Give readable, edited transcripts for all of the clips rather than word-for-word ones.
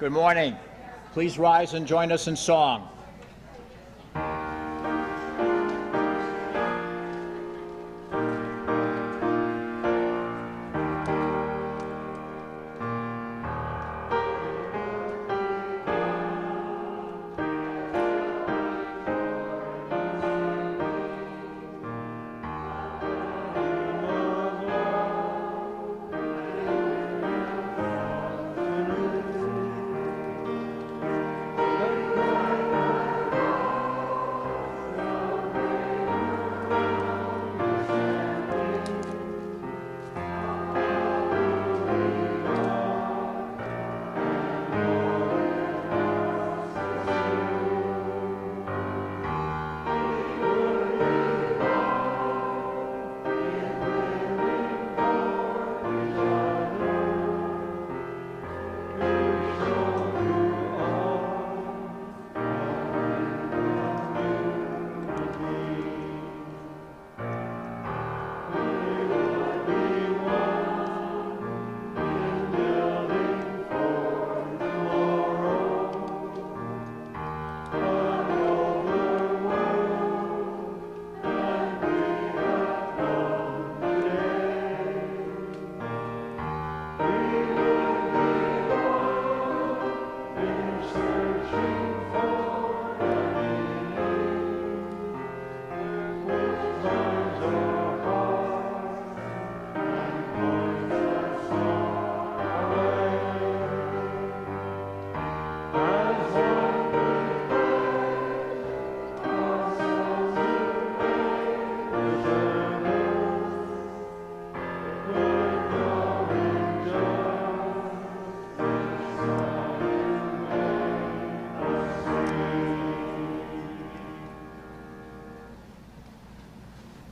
Good morning. Please rise and join us in song.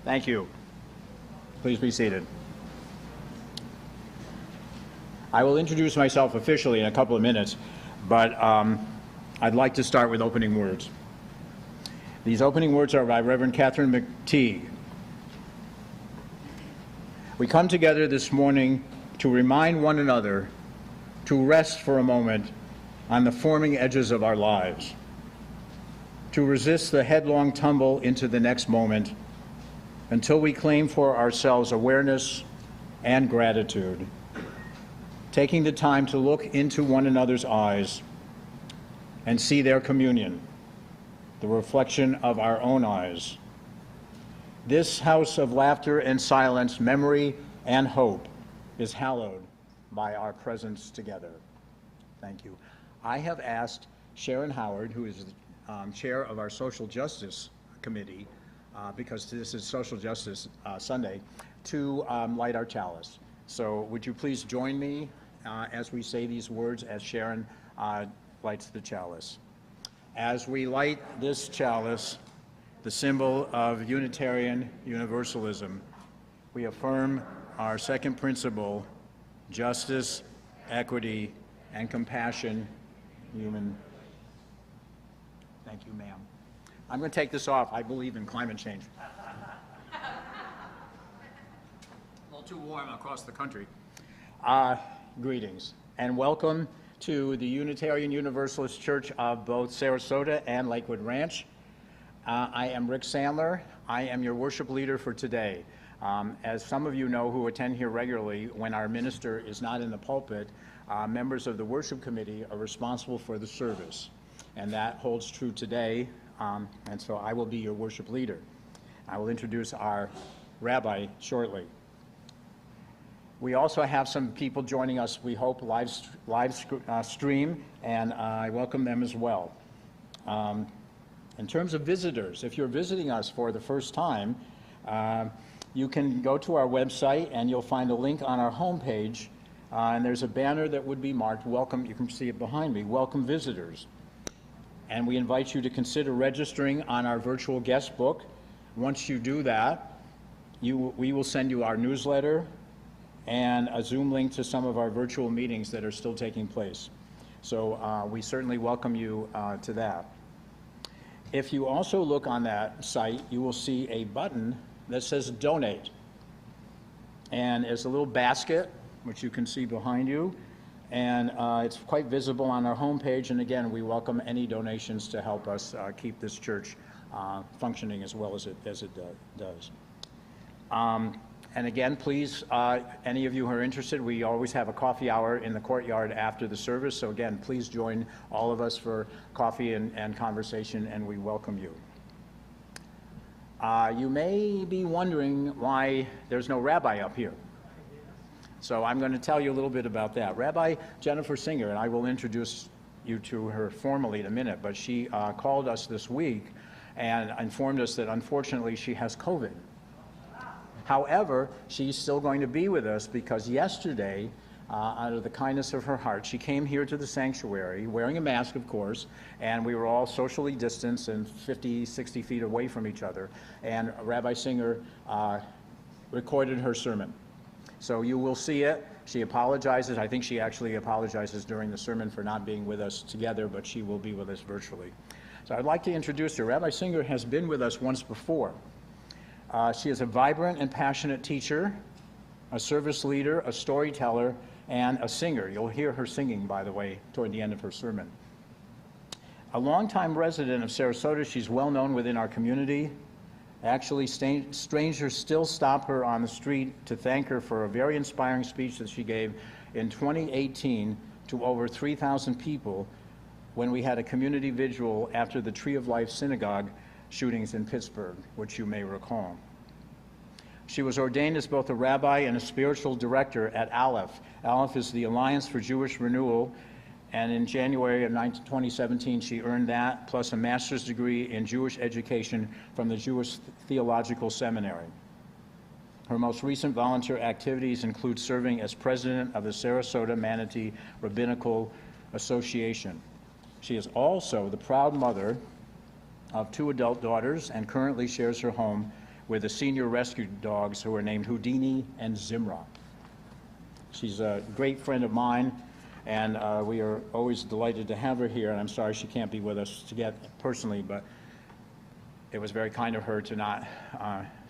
Thank you. Please be seated. I will introduce myself officially in a couple of minutes, but I'd like to start with opening words. These opening words are by Reverend Catherine McTeague. We come together this morning to remind one another to rest for a moment on the forming edges of our lives, to resist the headlong tumble into the next moment until we claim for ourselves awareness and gratitude, taking the time to look into one another's eyes and see their communion, the reflection of our own eyes. This house of laughter and silence, memory and hope is hallowed by our presence together. Thank you. I have asked Sharon Howard, who is the chair of our Social Justice Committee, because this is Social Justice Sunday, to light our chalice. So would you please join me as we say these words as Sharon lights the chalice. As we light this chalice, the symbol of Unitarian Universalism, we affirm our second principle: justice, equity, and compassion, human. Thank you, ma'am. I'm going to take this off. I believe in climate change. A little too warm across the country. Greetings and welcome to the Unitarian Universalist Church of both Sarasota and Lakewood Ranch. I am Rick Sandler. I am your worship leader for today. As some of you know who attend here regularly, when our minister is not in the pulpit, members of the worship committee are responsible for the service. And that holds true today. And so I will be your worship leader. I will introduce our rabbi shortly. We also have some people joining us, we hope, live stream, and I welcome them as well. In terms of visitors, if you're visiting us for the first time, you can go to our website and you'll find a link on our homepage, and there's a banner that would be marked "Welcome." You can see it behind me. Welcome visitors. And we invite you to consider registering on our virtual guest book. Once you do that, we will send you our newsletter and a Zoom link to some of our virtual meetings that are still taking place. So we certainly welcome you to that. If you also look on that site, you will see a button that says donate. And there's a little basket, which you can see behind you. And it's quite visible on our homepage. And again, we welcome any donations to help us keep this church functioning as well as it does. And again, please, any of you who are interested, we always have a coffee hour in the courtyard after the service. So again, please join all of us for coffee and conversation, and we welcome you. You may be wondering why there's no rabbi up here. So I'm going to tell you a little bit about that. Rabbi Jennifer Singer, and I will introduce you to her formally in a minute, but she called us this week and informed us that unfortunately she has COVID. However, she's still going to be with us because yesterday, out of the kindness of her heart, she came here to the sanctuary, wearing a mask, of course, and we were all socially distanced and 50, 60 feet away from each other, and Rabbi Singer recorded her sermon. So you will see it. She apologizes. I think she actually apologizes during the sermon for not being with us together, but she will be with us virtually. So I'd like to introduce her. Rabbi Singer has been with us once before. She is a vibrant and passionate teacher, a service leader, a storyteller, and a singer. You'll hear her singing, by the way, toward the end of her sermon. A longtime resident of Sarasota, she's well known within our community. Actually, strangers still stop her on the street to thank her for a very inspiring speech that she gave in 2018 to over 3,000 people when we had a community vigil after the Tree of Life Synagogue shootings in Pittsburgh, which you may recall. She was ordained as both a rabbi and a spiritual director at Aleph. Aleph is the Alliance for Jewish Renewal, and in January of 2017, she earned that, plus a master's degree in Jewish education from the Jewish Theological Seminary. Her most recent volunteer activities include serving as president of the Sarasota Manatee Rabbinical Association. She is also the proud mother of 2 adult daughters and currently shares her home with the senior rescue dogs who are named Houdini and Zimra. She's a great friend of mine, and we are always delighted to have her here, and I'm sorry she can't be with us personally, but it was very kind of her to not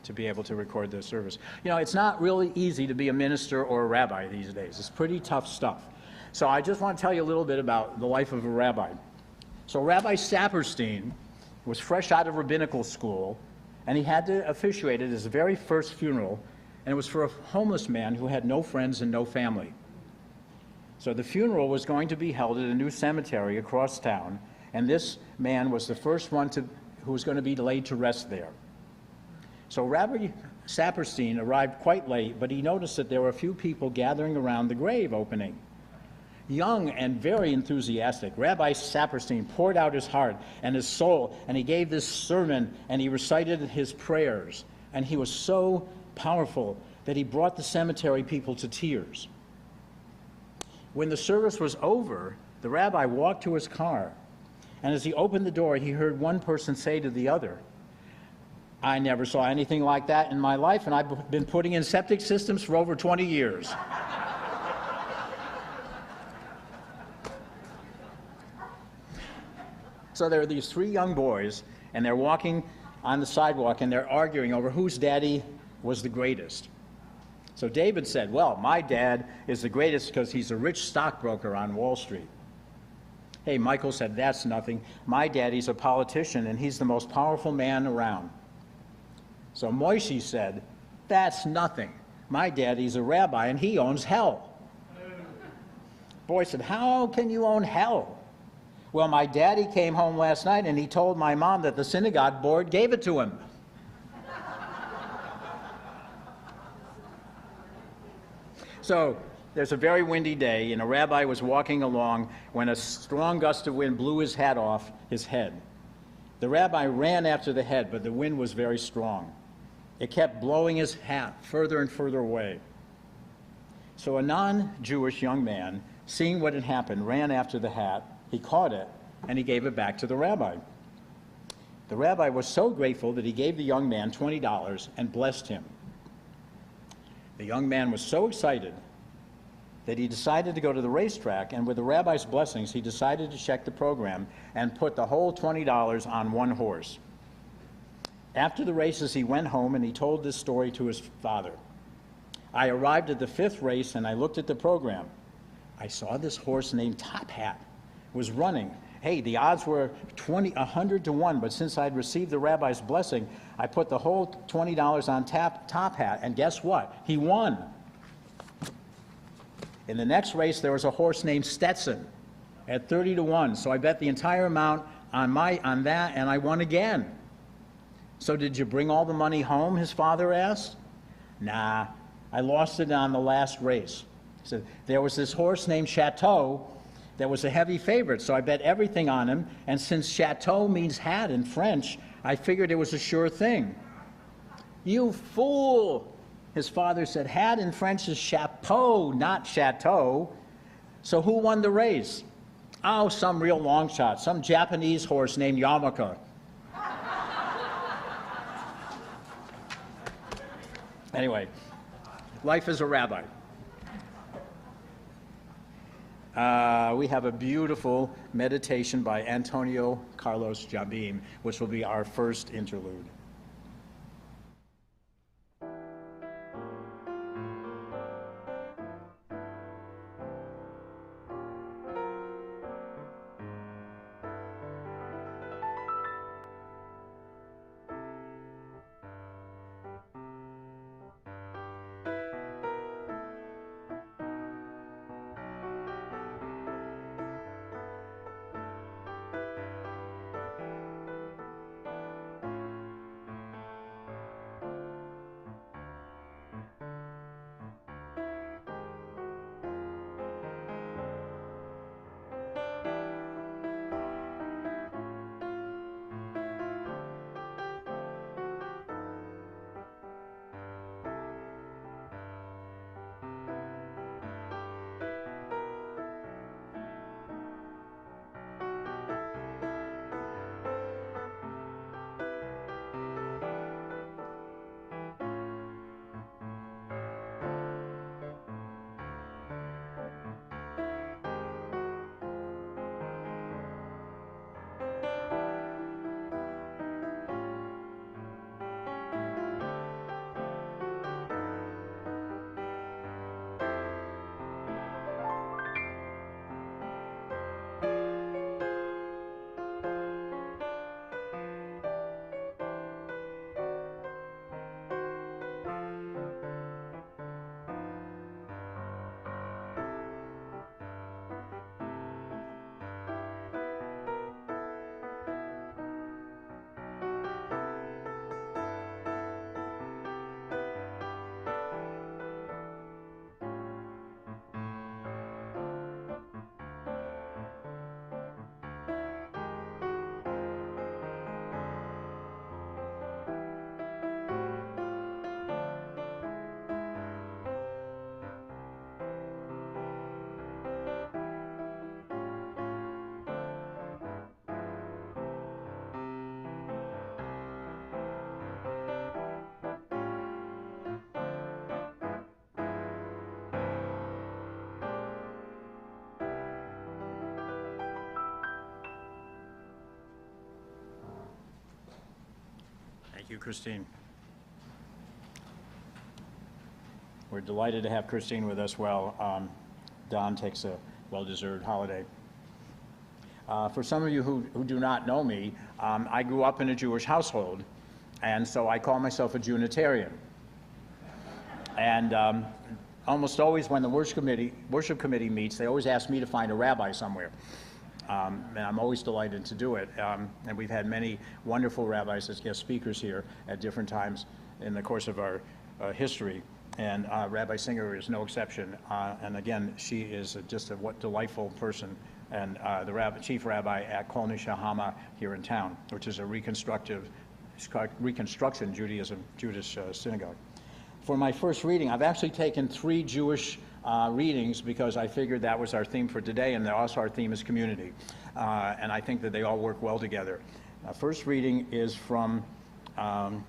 to be able to record this service. You know, it's not really easy to be a minister or a rabbi these days. It's pretty tough stuff. So I just want to tell you a little bit about the life of a rabbi. So Rabbi Saperstein was fresh out of rabbinical school, and he had to officiate at his very first funeral, and it was for a homeless man who had no friends and no family. So the funeral was going to be held at a new cemetery across town, and this man was the first one who was going to be laid to rest there. So Rabbi Saperstein arrived quite late, but he noticed that there were a few people gathering around the grave opening. Young and very enthusiastic, Rabbi Saperstein poured out his heart and his soul, and he gave this sermon, and he recited his prayers, and he was so powerful that he brought the cemetery people to tears. When the service was over, the rabbi walked to his car, and as he opened the door, he heard one person say to the other, "I never saw anything like that in my life, and I've been putting in septic systems for over 20 years. So there are these 3 young boys, and they're walking on the sidewalk, and they're arguing over whose daddy was the greatest. So David said, "Well, my dad is the greatest because he's a rich stockbroker on Wall Street." Hey, Michael said, "That's nothing. My daddy's a politician, and he's the most powerful man around." So Moishi said, "That's nothing. My daddy's a rabbi, and he owns hell." Boy said, "How can you own hell?" "Well, my daddy came home last night, and he told my mom that the synagogue board gave it to him." So there's a very windy day, and a rabbi was walking along when a strong gust of wind blew his hat off his head. The rabbi ran after the head, but the wind was very strong. It kept blowing his hat further and further away. So a non-Jewish young man, seeing what had happened, ran after the hat. He caught it, and he gave it back to the rabbi. The rabbi was so grateful that he gave the young man $20 and blessed him. The young man was so excited that he decided to go to the racetrack, and with the rabbi's blessings, he decided to check the program and put the whole $20 on one horse. After the races, he went home and he told this story to his father. "I arrived at the 5th race and I looked at the program. I saw this horse named Top Hat was running. Hey, the odds were 100 to 1, but since I'd received the rabbi's blessing, I put the whole $20 on Top Hat, and guess what? He won. In the next race, there was a horse named Stetson at 30 to 1, so I bet the entire amount on that, and I won again. So did you bring all the money home, his father asked. Nah, I lost it on the last race. He said, there was this horse named Chateau that was a heavy favorite, so I bet everything on him, and since Chateau means hat in French, I figured it was a sure thing. You fool, his father said. Hat in French is chapeau, not chateau. So who won the race? Oh, some real long shot, some Japanese horse named Yarmulke. Anyway, life as a rabbi. We have a beautiful meditation by Antonio Carlos Jobim, which will be our first interlude. Thank you, Christine. We're delighted to have Christine with us while Don takes a well-deserved holiday. For some of you who do not know me, I grew up in a Jewish household, and so I call myself a Unitarian. And almost always when the worship committee meets, they always ask me to find a rabbi somewhere. And I'm always delighted to do it. And we've had many wonderful rabbis as guest speakers here at different times in the course of our history. And Rabbi Singer is no exception. And again, she is just a delightful person, and the chief rabbi at Kol Nishahama here in town, which is a Reconstruction Judaism, Jewish synagogue. For my first reading, I've actually taken 3 Jewish readings because I figured that was our theme for today, and also our theme is community. And I think that they all work well together. First reading is from a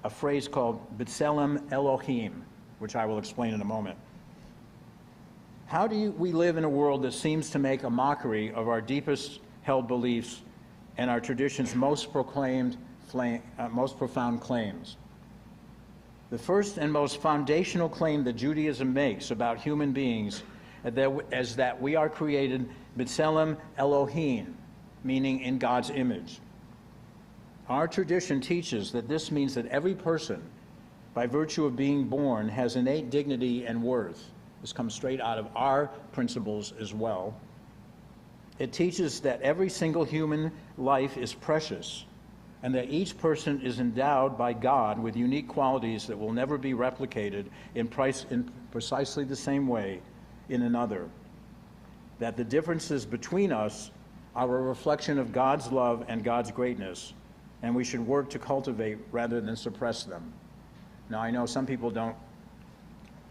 phrase called B'Tselem Elohim, which I will explain in a moment. How do we live in a world that seems to make a mockery of our deepest held beliefs and our tradition's most profound claims? The first and most foundational claim that Judaism makes about human beings as that we are created B'Tselem Elohim, meaning in God's image. Our tradition teaches that this means that every person, by virtue of being born, has innate dignity and worth. This comes straight out of our principles as well. It teaches that every single human life is precious, and that each person is endowed by God with unique qualities that will never be replicated in precisely the same way in another. That the differences between us are a reflection of God's love and God's greatness, and we should work to cultivate rather than suppress them. Now, I know some people don't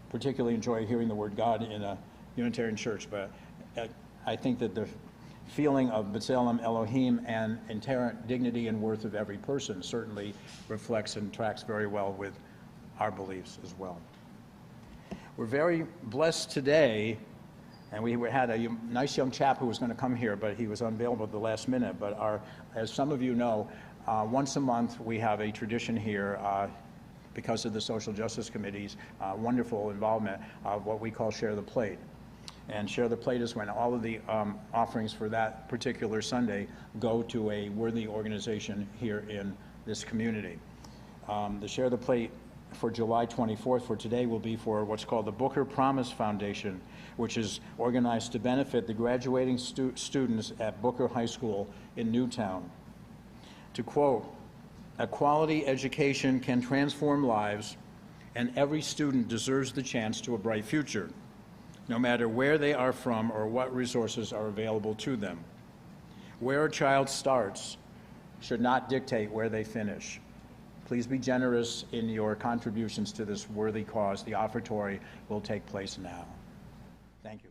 particularly enjoy hearing the word God in a Unitarian church, but I think that the feeling of B'Tselem Elohim and inherent dignity and worth of every person certainly reflects and tracks very well with our beliefs as well. We're very blessed today, and we had a nice young chap who was going to come here, but he was unavailable at the last minute. But as some of you know, once a month we have a tradition here because of the Social Justice Committee's wonderful involvement of what we call Share the Plate. And Share the Plate is when all of the offerings for that particular Sunday go to a worthy organization here in this community. The Share the Plate for July 24th for today will be for what's called the Booker Promise Foundation, which is organized to benefit the graduating students at Booker High School in Newtown. To quote, "A quality education can transform lives, and every student deserves the chance to a bright future, no matter where they are from or what resources are available to them. Where a child starts should not dictate where they finish. Please be generous in your contributions to this worthy cause. The offertory will take place now." Thank you.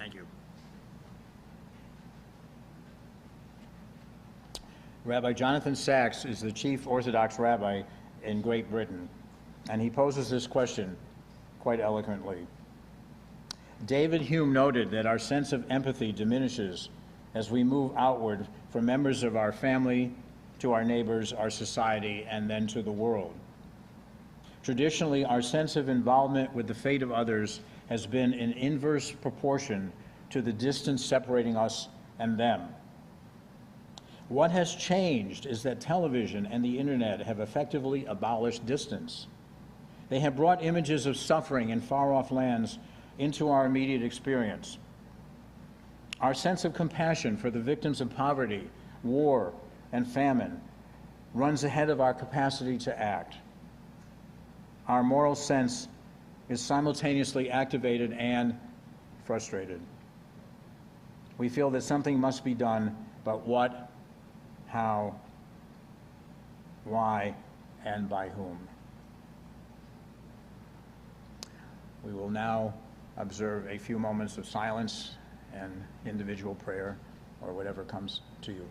Thank you. Rabbi Jonathan Sachs is the chief Orthodox rabbi in Great Britain, and he poses this question quite eloquently. David Hume noted that our sense of empathy diminishes as we move outward from members of our family to our neighbors, our society, and then to the world. Traditionally, our sense of involvement with the fate of others has been in inverse proportion to the distance separating us and them. What has changed is that television and the internet have effectively abolished distance. They have brought images of suffering in far-off lands into our immediate experience. Our sense of compassion for the victims of poverty, war, and famine runs ahead of our capacity to act. Our moral sense is simultaneously activated and frustrated. We feel that something must be done, but what, how, why, and by whom? We will now observe a few moments of silence and individual prayer, or whatever comes to you.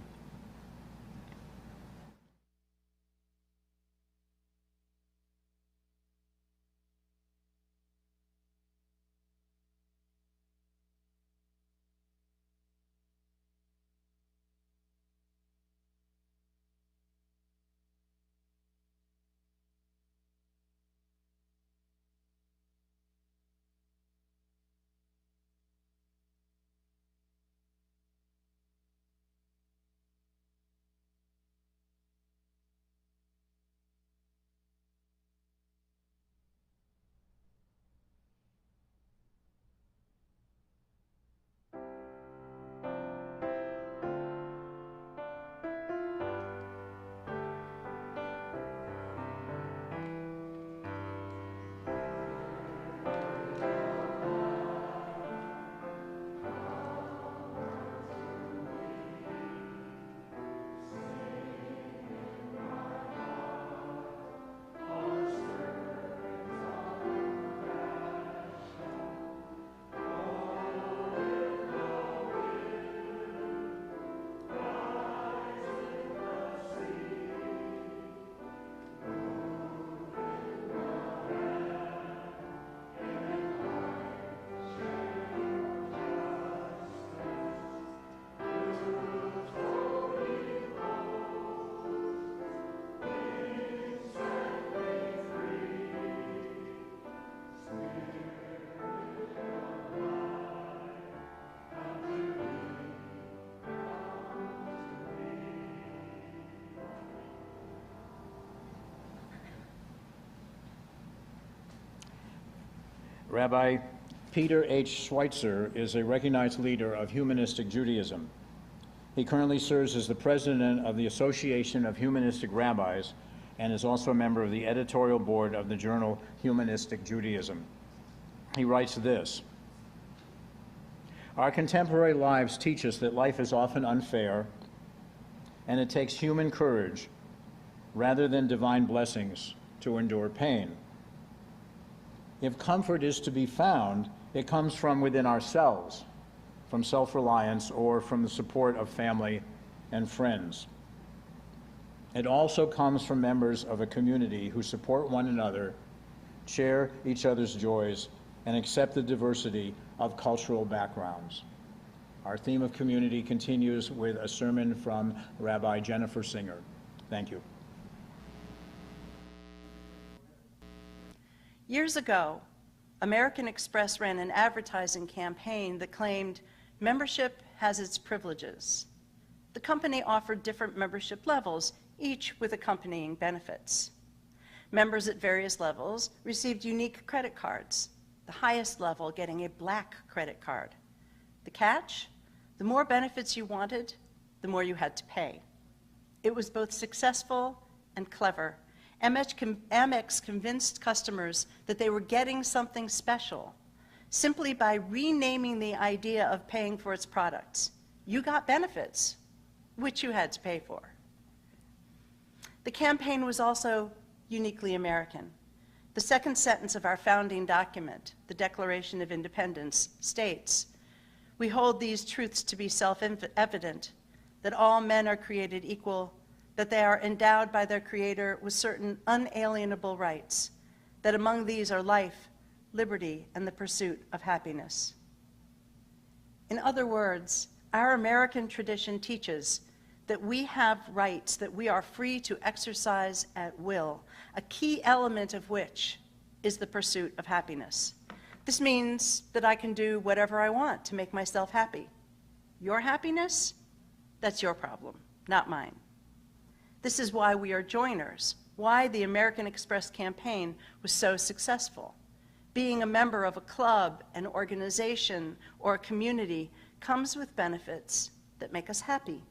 Rabbi Peter H. Schweitzer is a recognized leader of humanistic Judaism. He currently serves as the president of the Association of Humanistic Rabbis and is also a member of the editorial board of the journal Humanistic Judaism. He writes this: "Our contemporary lives teach us that life is often unfair, and it takes human courage rather than divine blessings to endure pain. If comfort is to be found, it comes from within ourselves, from self-reliance or from the support of family and friends. It also comes from members of a community who support one another, share each other's joys, and accept the diversity of cultural backgrounds." Our theme of community continues with a sermon from Rabbi Jennifer Singer. Thank you. Years ago, American Express ran an advertising campaign that claimed membership has its privileges. The company offered different membership levels, each with accompanying benefits. Members at various levels received unique credit cards, the highest level getting a black credit card. The catch? The more benefits you wanted, the more you had to pay. It was both successful and clever. Amex convinced customers that they were getting something special simply by renaming the idea of paying for its products. You got benefits, which you had to pay for. The campaign was also uniquely American. The second sentence of our founding document, the Declaration of Independence, states, We hold these truths to be self-evident, that all men are created equal, that they are endowed by their Creator with certain unalienable rights, that among these are life, liberty, and the pursuit of happiness. In other words, our American tradition teaches that we have rights that we are free to exercise at will, a key element of which is the pursuit of happiness. This means that I can do whatever I want to make myself happy. Your happiness? That's your problem, not mine. This is why we are joiners, why the American Express campaign was so successful. Being a member of a club, an organization, or a community comes with benefits that make us happy.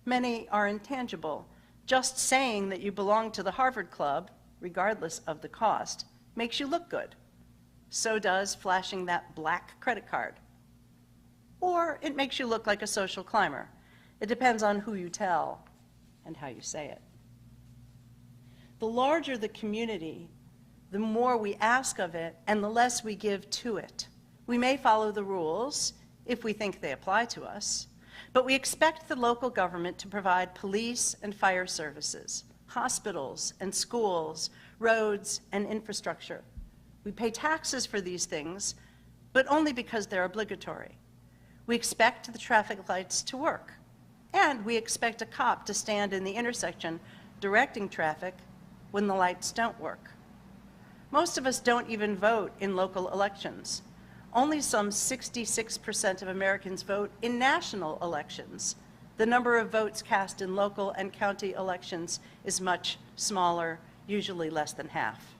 Many are intangible. Just saying that you belong to the Harvard Club, regardless of the cost, makes you look good. So does flashing that black credit card. Or it makes you look like a social climber. It depends on who you tell and how you say it. The larger the community, the more we ask of it and the less we give to it. We may follow the rules if we think they apply to us, but we expect the local government to provide police and fire services, hospitals and schools, roads and infrastructure. We pay taxes for these things, but only because they're obligatory. We expect the traffic lights to work, and we expect a cop to stand in the intersection directing traffic when the lights don't work. Most of us don't even vote in local elections. Only some 66% of Americans vote in national elections. The number of votes cast in local and county elections is much smaller, usually less than half.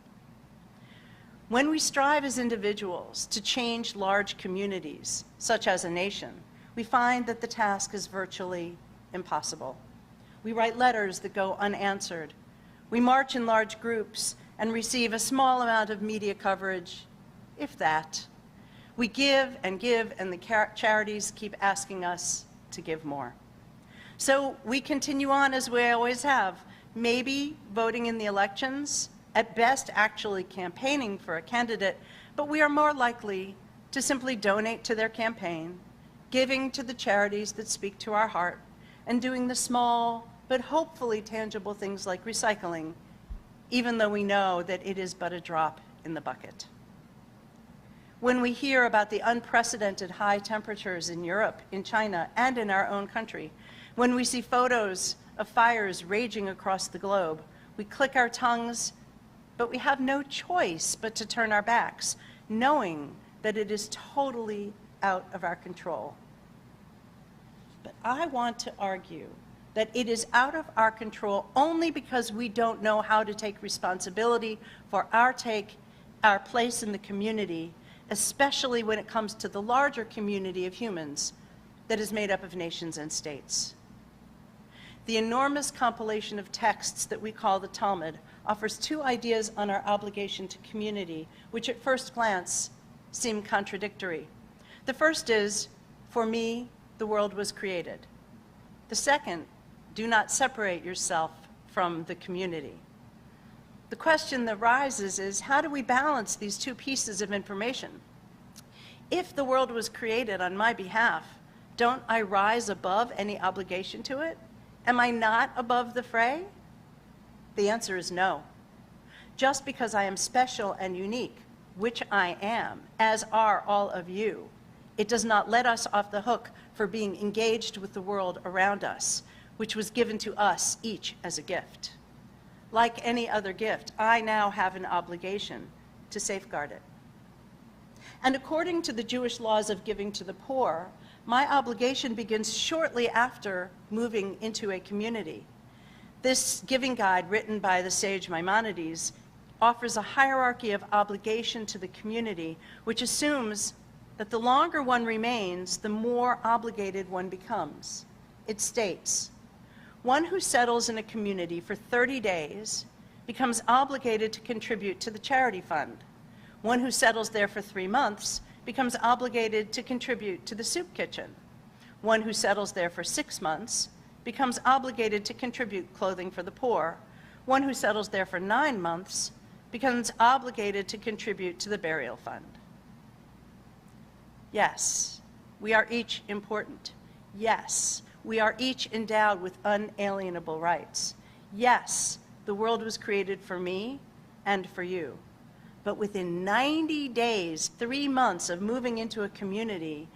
When we strive as individuals to change large communities, such as a nation, we find that the task is virtually impossible. We write letters that go unanswered. We march in large groups and receive a small amount of media coverage, if that. We give, and the charities keep asking us to give more. So we continue on as we always have, maybe voting in the elections, at best actually campaigning for a candidate, but we are more likely to simply donate to their campaign, giving to the charities that speak to our heart, and doing the small but hopefully tangible things like recycling, even though we know that it is but a drop in the bucket. When we hear about the unprecedented high temperatures in Europe, in China, and in our own country, when we see photos of fires raging across the globe, we click our tongues, but we have no choice but to turn our backs, knowing that it is totally out of our control. But I want to argue that it is out of our control only because we don't know how to take responsibility for our place in the community, especially when it comes to the larger community of humans that is made up of nations and states. The enormous compilation of texts that we call the Talmud offers two ideas on our obligation to community, which at first glance seem contradictory. The first is, for me, the world was created. The second, do not separate yourself from the community. The question that rises is, how do we balance these two pieces of information? If the world was created on my behalf, don't I rise above any obligation to it? Am I not above the fray? The answer is no. Just because I am special and unique, which I am, as are all of you, it does not let us off the hook for being engaged with the world around us, which was given to us each as a gift. Like any other gift, I now have an obligation to safeguard it. And according to the Jewish laws of giving to the poor, my obligation begins shortly after moving into a community. This giving guide, written by the sage Maimonides, offers a hierarchy of obligation to the community, which assumes that the longer one remains, the more obligated one becomes. It states, one who settles in a community for 30 days becomes obligated to contribute to the charity fund. One who settles there for 3 months becomes obligated to contribute to the soup kitchen. One who settles there for 6 months becomes obligated to contribute clothing for the poor. One who settles there for 9 months becomes obligated to contribute to the burial fund. Yes, we are each important. Yes, we are each endowed with unalienable rights. Yes, the world was created for me and for you. But within 90 days, 3 months of moving into a community,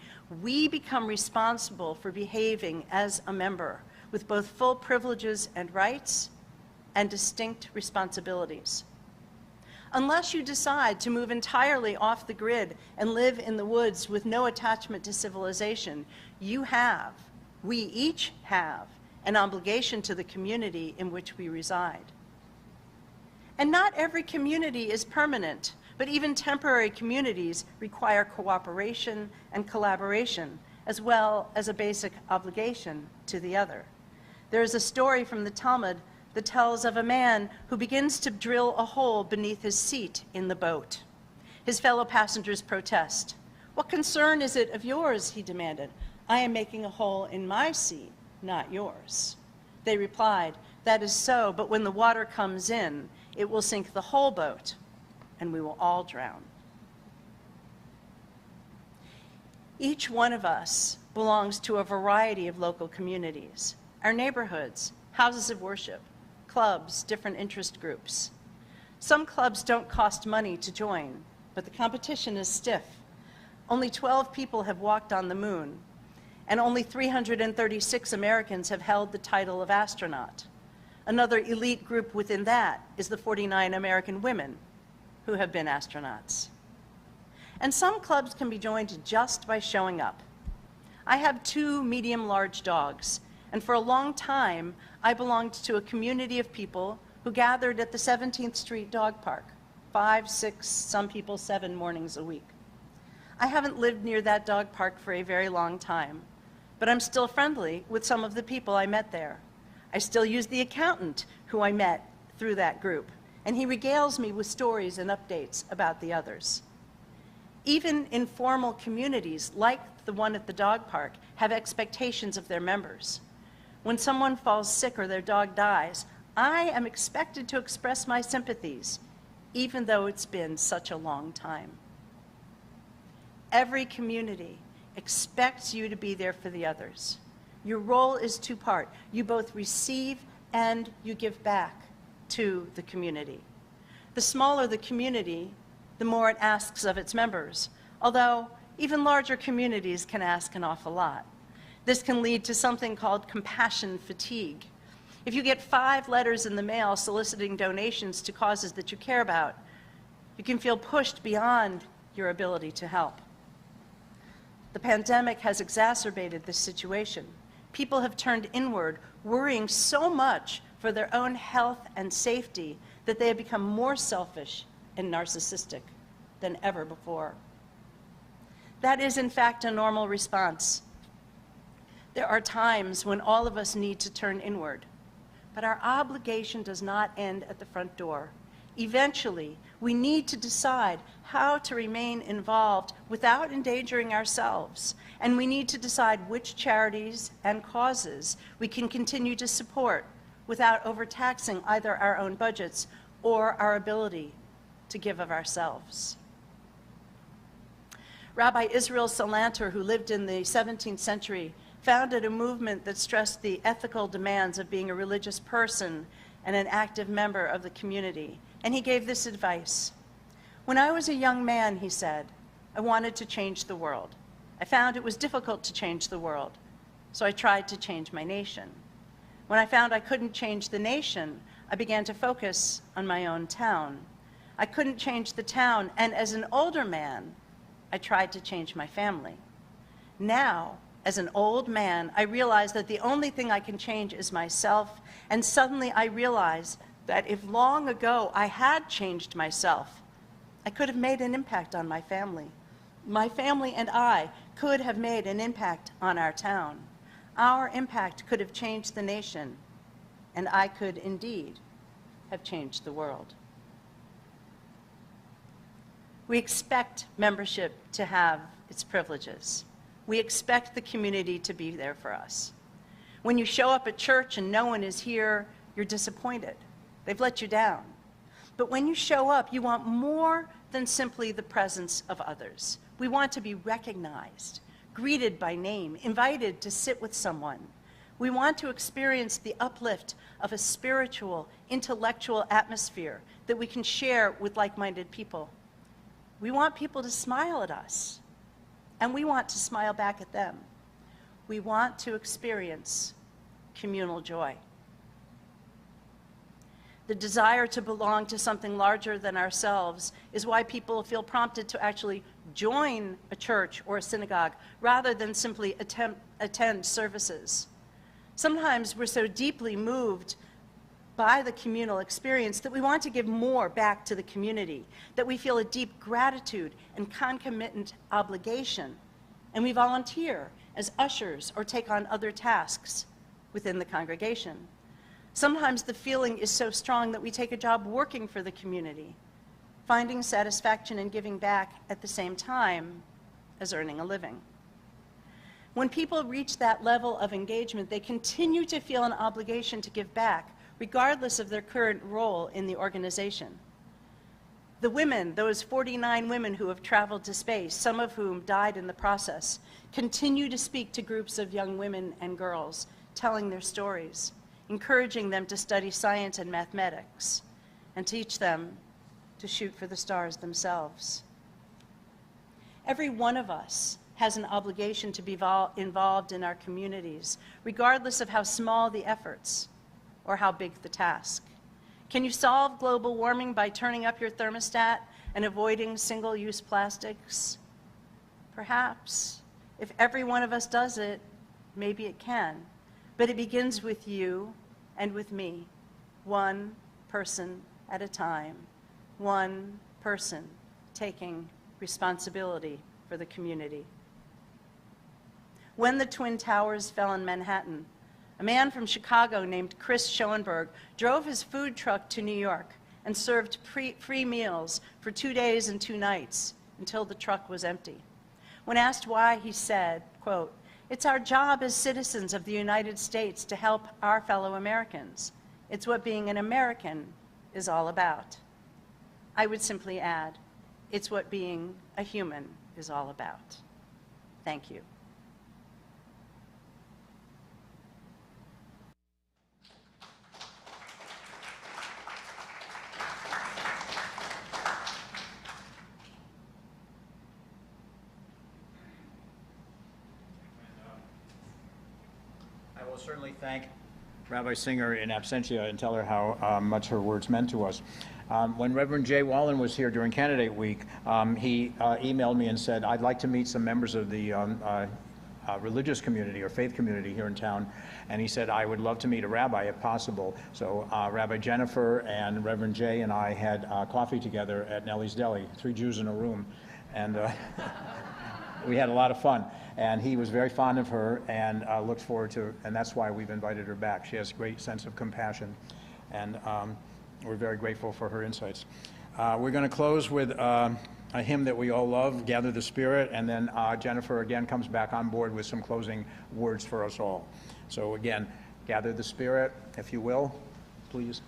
we become responsible for behaving as a member with both full privileges and rights and distinct responsibilities. Unless you decide to move entirely off the grid and live in the woods with no attachment to civilization, we each have, an obligation to the community in which we reside. And not every community is permanent, but even temporary communities require cooperation and collaboration, as well as a basic obligation to the other. There is a story from the Talmud that tells of a man who begins to drill a hole beneath his seat in the boat. His fellow passengers protest. "What concern is it of yours?" he demanded. "I am making a hole in my seat, not yours." They replied, "That is so, but when the water comes in, it will sink the whole boat, and we will all drown." Each one of us belongs to a variety of local communities, our neighborhoods, houses of worship, clubs, different interest groups. Some clubs don't cost money to join, but the competition is stiff. Only 12 people have walked on the moon, and only 336 Americans have held the title of astronaut. Another elite group within that is the 49 American women who have been astronauts. And some clubs can be joined just by showing up. I have 2 medium-large dogs, and for a long time, I belonged to a community of people who gathered at the 17th Street Dog Park, 5, 6, some people 7 mornings a week. I haven't lived near that dog park for a very long time, but I'm still friendly with some of the people I met there. I still use the accountant who I met through that group, and he regales me with stories and updates about the others. Even informal communities like the one at the dog park have expectations of their members. When someone falls sick or their dog dies, I am expected to express my sympathies, even though it's been such a long time. Every community expects you to be there for the others. Your role is 2-part. You both receive and you give back to the community. The smaller the community, the more it asks of its members, although even larger communities can ask an awful lot. This can lead to something called compassion fatigue. If you get 5 letters in the mail soliciting donations to causes that you care about, you can feel pushed beyond your ability to help. The pandemic has exacerbated this situation. People have turned inward, worrying so much for their own health and safety that they have become more selfish and narcissistic than ever before. That is, in fact, a normal response. There are times when all of us need to turn inward, but our obligation does not end at the front door. Eventually, we need to decide how to remain involved without endangering ourselves, and we need to decide which charities and causes we can continue to support without overtaxing either our own budgets or our ability to give of ourselves. Rabbi Israel Salanter, who lived in the 17th century, founded a movement that stressed the ethical demands of being a religious person and an active member of the community. And he gave this advice. "When I was a young man," he said, "I wanted to change the world. I found it was difficult to change the world, so I tried to change my nation. When I found I couldn't change the nation, I began to focus on my own town. I couldn't change the town, and as an older man, I tried to change my family. Now, as an old man, I realize that the only thing I can change is myself, and suddenly I realize that if long ago I had changed myself, I could have made an impact on my family. My family and I could have made an impact on our town. Our impact could have changed the nation, and I could indeed have changed the world." We expect membership to have its privileges. We expect the community to be there for us. When you show up at church and no one is here, you're disappointed. They've let you down. But when you show up, you want more than simply the presence of others. We want to be recognized. greeted by name, invited to sit with someone. We want to experience the uplift of a spiritual, intellectual atmosphere that we can share with like-minded people. We want people to smile at us, and we want to smile back at them. We want to experience communal joy. The desire to belong to something larger than ourselves is why people feel prompted to actually join a church or a synagogue rather than simply attend services. Sometimes we're so deeply moved by the communal experience that we want to give more back to the community, that we feel a deep gratitude and concomitant obligation, and we volunteer as ushers or take on other tasks within the congregation. Sometimes the feeling is so strong that we take a job working for the community, finding satisfaction in giving back at the same time as earning a living. When people reach that level of engagement, they continue to feel an obligation to give back, regardless of their current role in the organization. The women, those 49 women who have traveled to space, some of whom died in the process, continue to speak to groups of young women and girls, telling their stories, encouraging them to study science and mathematics, and teach them to shoot for the stars themselves. Every one of us has an obligation to be involved in our communities, regardless of how small the efforts or how big the task. Can you solve global warming by turning up your thermostat and avoiding single-use plastics? Perhaps. If every one of us does it, maybe it can. But it begins with you and with me, one person at a time, one person taking responsibility for the community. When the Twin Towers fell in Manhattan, a man from Chicago named Chris Schoenberg drove his food truck to New York and served free meals for 2 days and 2 nights until the truck was empty. When asked why, he said, quote, "It's our job as citizens of the United States to help our fellow Americans. It's what being an American is all about." I would simply add, it's what being a human is all about. Thank you. I will certainly thank Rabbi Singer in absentia and tell her how much her words meant to us. When Reverend Jay Wallen was here during Candidate Week, he emailed me and said, "I'd like to meet some members of the religious community or faith community here in town." And he said, "I would love to meet a rabbi if possible." So Rabbi Jennifer and Reverend Jay and I had coffee together at Nellie's Deli, 3 Jews in a room. And we had a lot of fun. And he was very fond of her and looked forward to, and that's why we've invited her back. She has a great sense of compassion, and we're very grateful for her insights. We're going to close with a hymn that we all love, "Gather the Spirit," and then Jennifer again comes back on board with some closing words for us all. So again, gather the Spirit, if you will, please.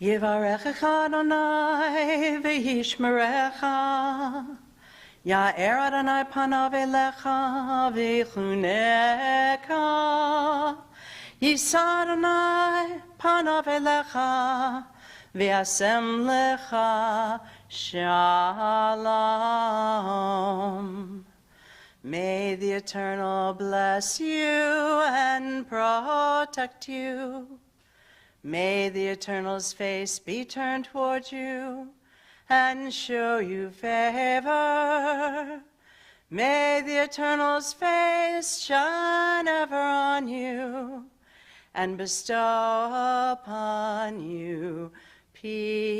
Yivarechecha Adonai v'yishmerecha. Ya'er Adonai panav elecha v'chuneka. Yisa Adonai panav elecha v'yasem lecha shalom. May the Eternal bless you and protect you. May the Eternal's face be turned toward you and show you favor. May the Eternal's face shine ever on you and bestow upon you peace.